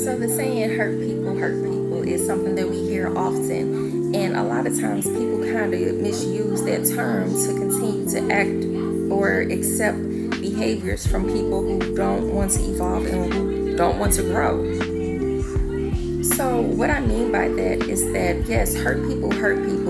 So the saying hurt people is something that we hear often. And a lot of times people kind of misuse that term to continue to act or accept behaviors from people who don't want to evolve and who don't want to grow. So what I mean by that is that yes, hurt people,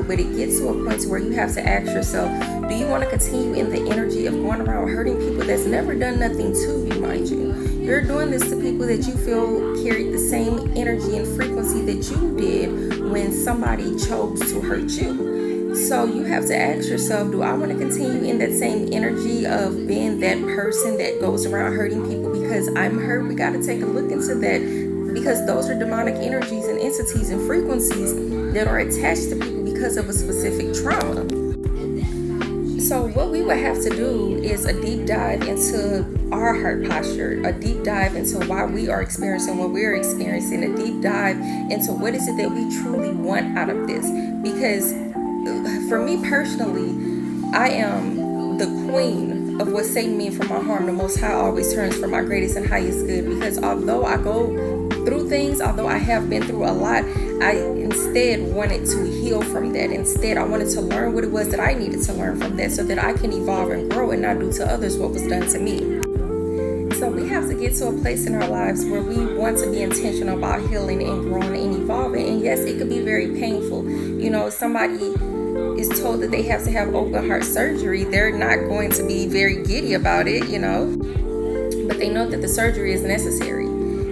but it gets to a point where you have to ask yourself, do you want to continue in the energy of going around hurting people that's never done nothing to you, mind you? You're doing this to people that you feel carried the same energy and frequency that you did when somebody chose to hurt you. So you have to ask yourself, do I want to continue in that same energy of being that person that goes around hurting people because I'm hurt? We got to take a look into that, because those are demonic energies and entities and frequencies that are attached to people because of a specific trauma. So what we would have to do is a deep dive into our heart posture, a deep dive into why we are experiencing what we're experiencing, a deep dive into what is it that we truly want out of this. Because for me personally, I am the queen of what Satan means for my harm. The Most High always turns for my greatest and highest good. Because although I go through things, although I have been through a lot, I instead wanted to heal from that. Instead, I wanted to learn what it was that I needed to learn from that so that I can evolve and grow and not do to others what was done to me. So we have to get to a place in our lives where we want to be intentional about healing and growing and evolving. And yes, it could be very painful. You know, somebody is told that they have to have open heart surgery. They're not going to be very giddy about it, you know, but they know that the surgery is necessary.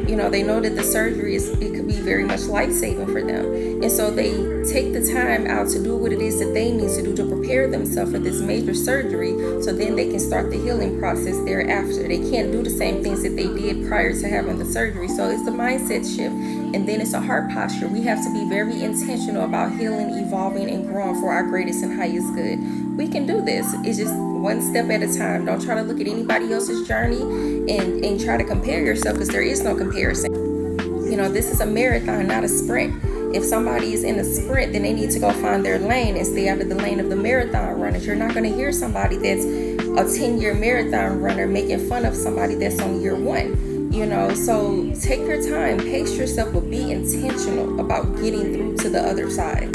You know, they know that the surgery it could be very much life-saving for them. And so they take the time out to do what it is that they need to do to prepare themselves for this major surgery, so then they can start the healing process thereafter. They can't do the same things that they did prior to having the surgery. So it's the mindset shift. And then it's a heart posture. We have to be very intentional about healing, evolving, and growing for our greatest and highest good. We can do this. It's just one step at a time. Don't try to look at anybody else's journey and try to compare yourself, because there is no comparison. You know, this is a marathon, not a sprint. If somebody is in a sprint, then they need to go find their lane and stay out of the lane of the marathon runners. You're not going to hear somebody that's a 10-year marathon runner making fun of somebody that's on year 1. You know, so take your time, pace yourself, but be intentional about getting through to the other side.